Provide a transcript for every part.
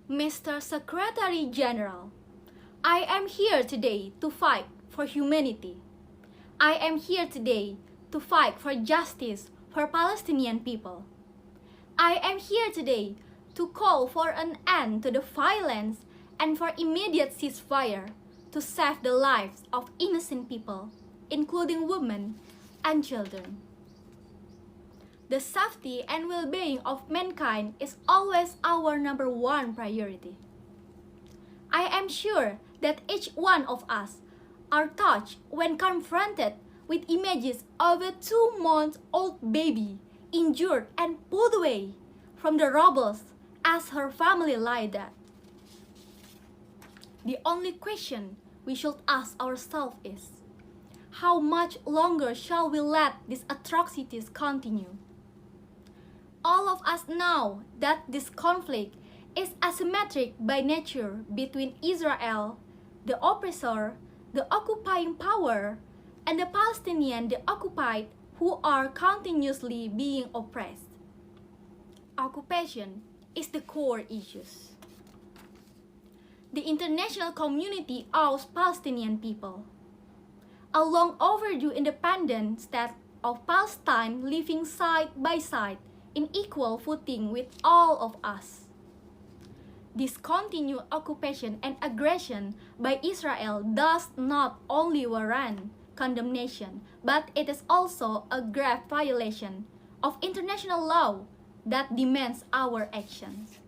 Mr. Secretary General, I am here today to fight for humanity. I am here today to fight for justice for Palestinian people. I am here today to call for an end to the violence and for immediate ceasefire to save the lives of innocent people, including women and children. The safety and well-being of mankind is always our number one priority. I am sure that each one of us are touched when confronted with images of a 2-month-old baby injured and pulled away from the rubble as her family lie dead. The only question we should ask ourselves is, how much longer shall we let these atrocities continue? All of us know that this conflict is asymmetric by nature between Israel, the oppressor, the occupying power, and the Palestinian, the occupied, who are continuously being oppressed. Occupation is the core issue. The international community owes Palestinian people a long overdue independent state of Palestine living side by side in equal footing with all of us. This continued occupation and aggression by Israel does not only warrant condemnation, but it is also a grave violation of international law that demands our actions.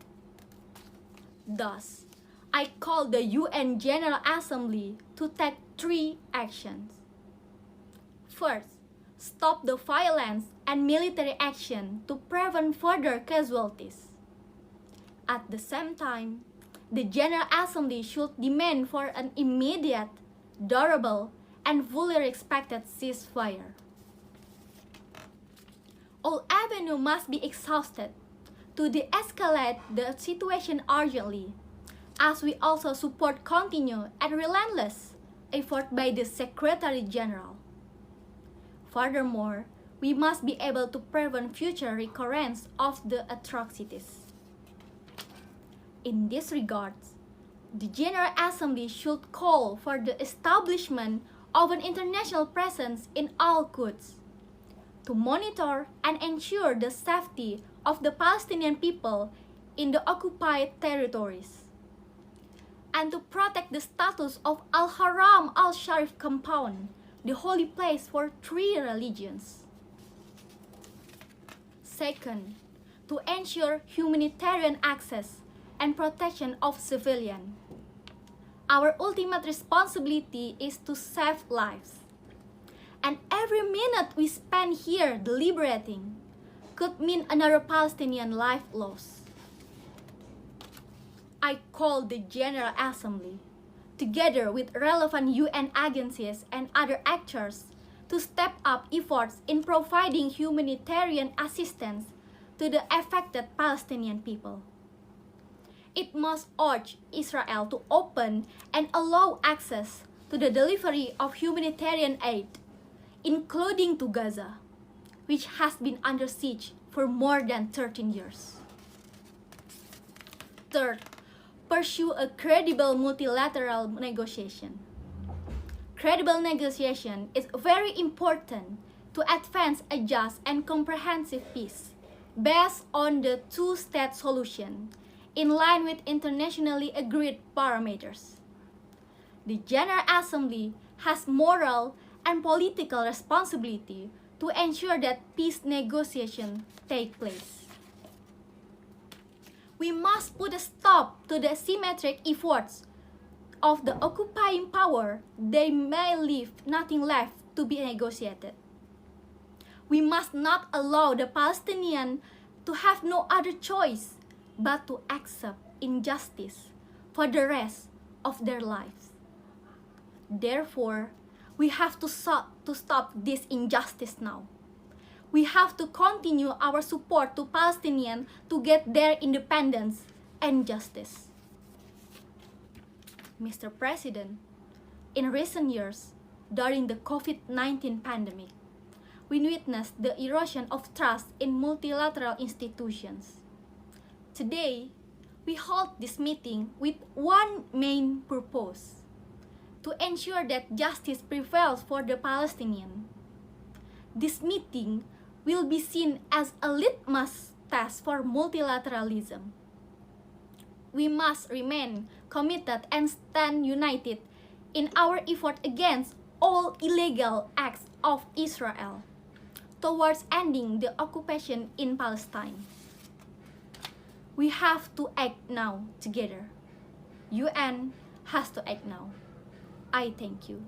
Thus, I call the UN General Assembly to take 3 actions. First, stop the violence and military action to prevent further casualties. At the same time, the General Assembly should demand for an immediate, durable, and fully respected ceasefire. All avenues must be exhausted to de-escalate the situation urgently, as we also support continued and relentless effort by the Secretary General. Furthermore, we must be able to prevent future recurrence of the atrocities. In this regard, the General Assembly should call for the establishment of an international presence in all Quds to monitor and ensure the safety of the Palestinian people in the occupied territories, and to protect the status of Al-Haram Al-Sharif compound, the holy place for 3 religions. Second, to ensure humanitarian access and protection of civilians. Our ultimate responsibility is to save lives. And every minute we spend here deliberating could mean another Palestinian life lost. I call the General Assembly, together with relevant UN agencies and other actors, to step up efforts in providing humanitarian assistance to the affected Palestinian people. It must urge Israel to open and allow access to the delivery of humanitarian aid, including to Gaza, which has been under siege for more than 13 years. Third, pursue a credible multilateral negotiation. Credible negotiation is very important to advance a just and comprehensive peace based on the 2-state solution in line with internationally agreed parameters. The General Assembly has moral and political responsibility to ensure that peace negotiations take place. We must put a stop to the asymmetric efforts of the occupying power. They may leave nothing left to be negotiated. We must not allow the Palestinians to have no other choice but to accept injustice for the rest of their lives. Therefore, we have to stop this injustice now. We have to continue our support to Palestinians to get their independence and justice. Mr. President, in recent years, during the COVID-19 pandemic, we witnessed the erosion of trust in multilateral institutions. Today, We hold this meeting with one main purpose: to ensure that justice prevails for the Palestinians. This meeting will be seen as a litmus test for multilateralism. We must remain committed and stand united in our effort against all illegal acts of Israel towards ending the occupation in Palestine. We have to act now together. UN has to act now. I thank you.